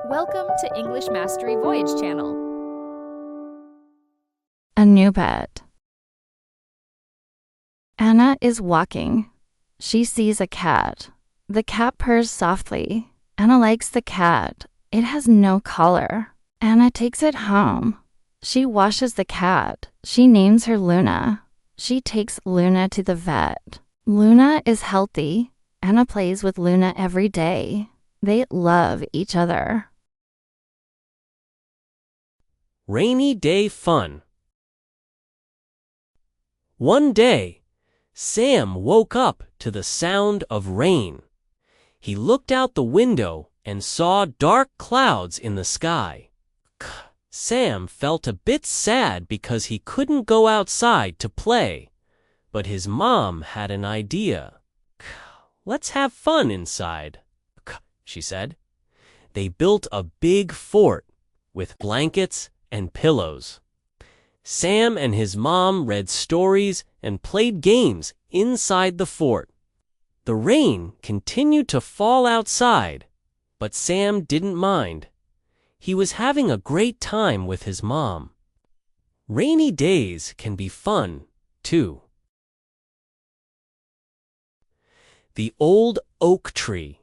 Welcome to English Mastery Voyage channel. A new pet. Anna is walking. She sees a cat. The cat purrs softly. Anna likes the cat. It has no collar. Anna takes it home. She washes the cat. She names her Luna. She takes Luna to the vet. Luna is healthy. Anna plays with Luna every day. They love each other. Rainy day fun. One day, Sam woke up to the sound of rain. He looked out the window and saw dark clouds in the sky. Sam felt a bit sad because he couldn't go outside to play, but his mom had an idea. "Let's have fun inside," she said. They built a big fort with blankets and pillows. Sam and his mom read stories and played games inside the fort. The rain continued to fall outside, but Sam didn't mind. He was having a great time with his mom. Rainy days can be fun, too. The old oak tree.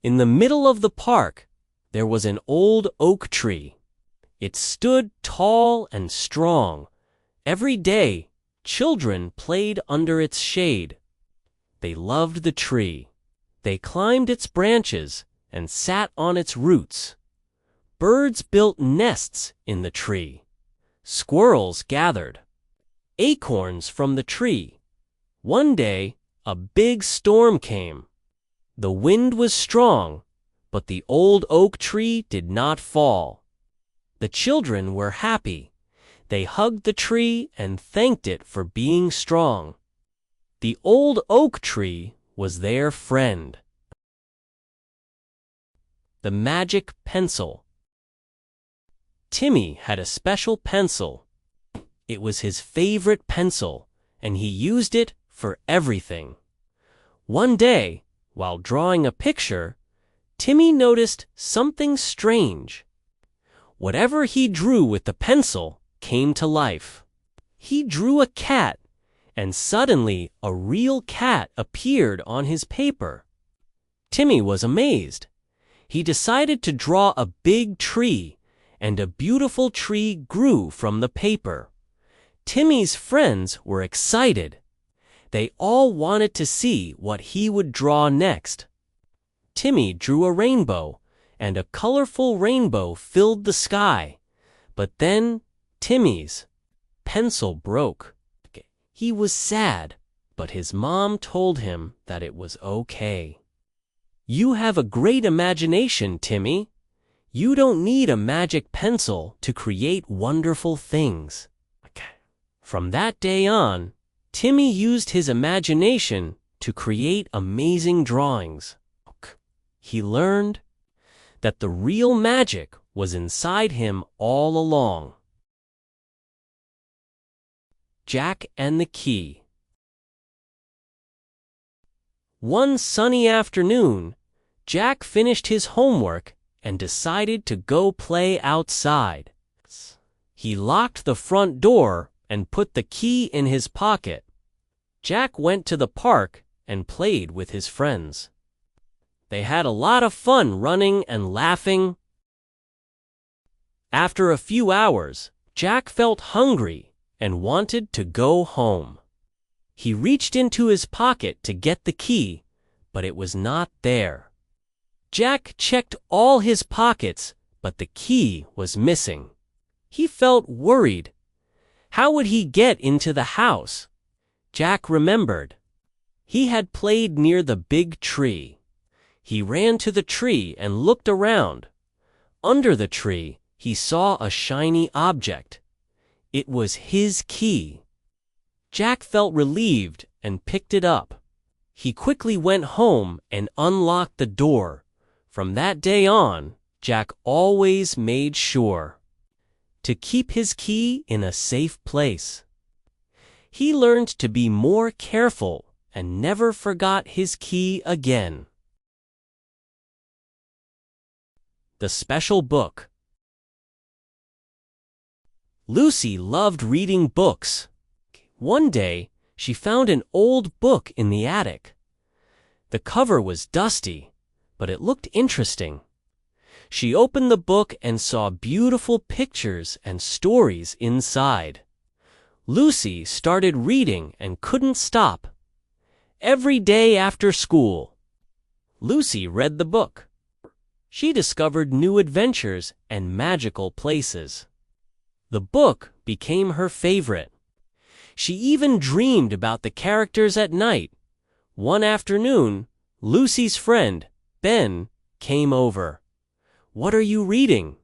In the middle of the park, there was an old oak tree. It stood tall and strong. Every day, children played under its shade. They loved the tree. They climbed its branches and sat on its roots. Birds built nests in the tree. Squirrels gathered acorns from the tree. One day, a big storm came. The wind was strong, but the old oak tree did not fall. The children were happy. They hugged the tree and thanked it for being strong. The old oak tree was their friend. The magic pencil. Timmy had a special pencil. It was his favorite pencil, and he used it for everything. One day, while drawing a picture, Timmy noticed something strange. Whatever he drew with the pencil came to life. He drew a cat, and suddenly a real cat appeared on his paper. Timmy was amazed. He decided to draw a big tree, and a beautiful tree grew from the paper. Timmy's friends were excited. They all wanted to see what he would draw next. Timmy drew a rainbow, and a colorful rainbow filled the sky. But then Timmy's pencil broke. He was sad, but his mom told him that it was okay. "You have a great imagination, Timmy. You don't need a magic pencil to create wonderful things." From that day on, Timmy used his imagination to create amazing drawings. He learned that the real magic was inside him all along. Jack and the Key. One sunny afternoon, Jack finished his homework and decided to go play outside. He locked the front door and put the key in his pocket. Jack went to the park and played with his friends. They had a lot of fun running and laughing. After a few hours, Jack felt hungry and wanted to go home. He reached into his pocket to get the key, but it was not there. Jack checked all his pockets, but the key was missing. He felt worried. How would he get into the house? Jack remembered. He had played near the big tree. He ran to the tree and looked around. Under the tree, he saw a shiny object. It was his key. Jack felt relieved and picked it up. He quickly went home and unlocked the door. From that day on, Jack always made sure to keep his key in a safe place. He learned to be more careful and never forgot his key again. The Special Book. Lucy loved reading books. One day, she found an old book in the attic. The cover was dusty, but it looked interesting. She opened the book and saw beautiful pictures and stories inside. Lucy started reading and couldn't stop. Every day after school, Lucy read the book. She discovered new adventures and magical places. The book became her favorite. She even dreamed about the characters at night. One afternoon, Lucy's friend, Ben, came over. "What are you reading?"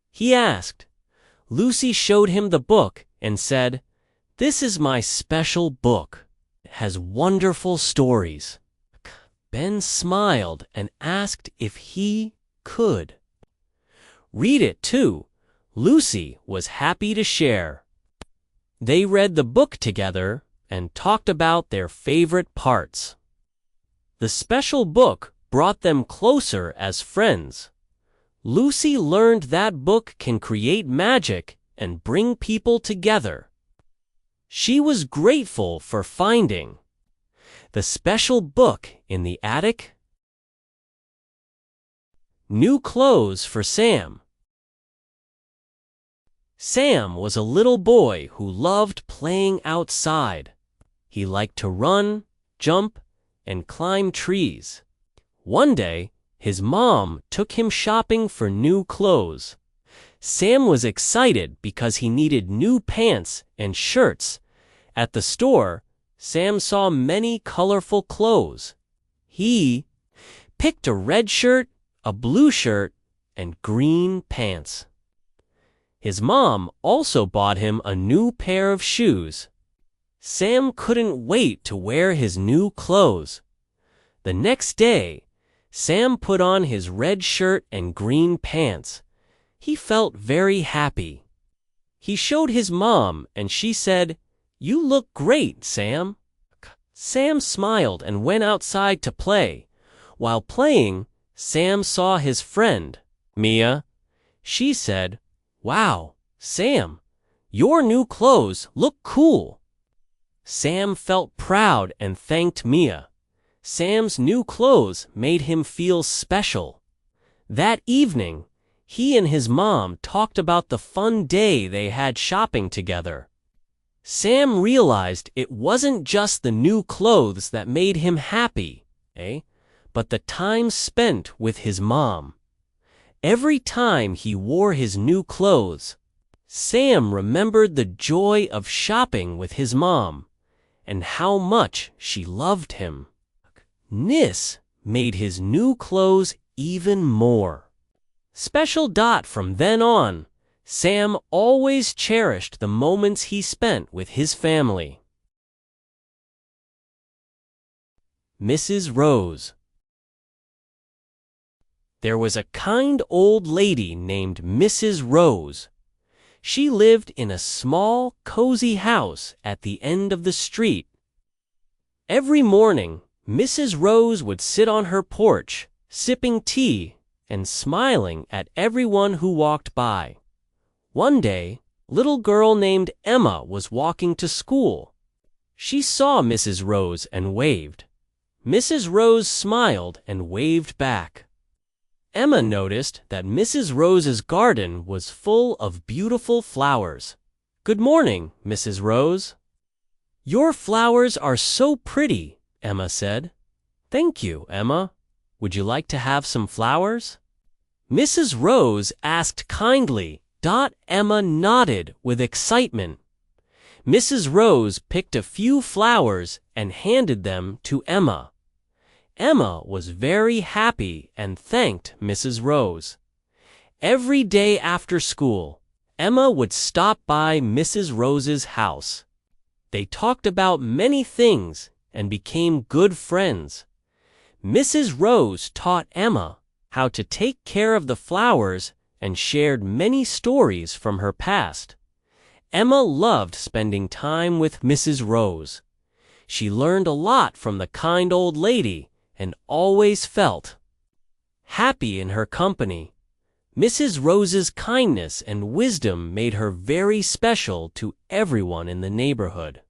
he asked. Lucy showed him the book and said, "This is my special book. It has wonderful stories." Ben smiled and asked if he could read it too. Lucy was happy to share. They read the book together and talked about their favorite parts. The special book brought them closer as friends. Lucy learned that book can create magic and bring people together. She was grateful for finding the special book in the attic. New clothes for Sam. Sam was a little boy who loved playing outside. He liked to run, jump, and climb trees. One day, his mom took him shopping for new clothes. Sam was excited because he needed new pants and shirts. At the store, Sam saw many colorful clothes. He picked a red shirt, a blue shirt, and green pants. His mom also bought him a new pair of shoes. Sam couldn't wait to wear his new clothes. The next day, Sam put on his red shirt and green pants. He felt very happy. He showed his mom and she said, "You look great, Sam." Sam smiled and went outside to play. While playing, Sam saw his friend, Mia. She said, "Wow, Sam, your new clothes look cool." Sam felt proud and thanked Mia. Sam's new clothes made him feel special. That evening, he and his mom talked about the fun day they had shopping together. Sam realized it wasn't just the new clothes that made him happy, but the time spent with his mom. Every time he wore his new clothes, Sam remembered the joy of shopping with his mom and how much she loved him. This made his new clothes even more special. From then on, Sam always cherished the moments he spent with his family. Mrs. Rose. There was a kind old lady named Mrs. Rose. She lived in a small, cozy house at the end of the street. Every morning, Mrs. Rose would sit on her porch, sipping tea and smiling at everyone who walked by. One day, a little girl named Emma was walking to school. She saw Mrs. Rose and waved. Mrs. Rose smiled and waved back. Emma noticed that Mrs. Rose's garden was full of beautiful flowers. "Good morning, Mrs. Rose." "Your flowers are so pretty," Emma said. "Thank you, Emma. Would you like to have some flowers?" Mrs. Rose asked kindly. Emma nodded with excitement. Mrs. Rose picked a few flowers and handed them to Emma. Emma was very happy and thanked Mrs. Rose. Every day after school, Emma would stop by Mrs. Rose's house. They talked about many things and became good friends. Mrs. Rose taught Emma how to take care of the flowers and shared many stories from her past. Emma loved spending time with Mrs. Rose. She learned a lot from the kind old lady and always felt happy in her company. Mrs. Rose's kindness and wisdom made her very special to everyone in the neighborhood.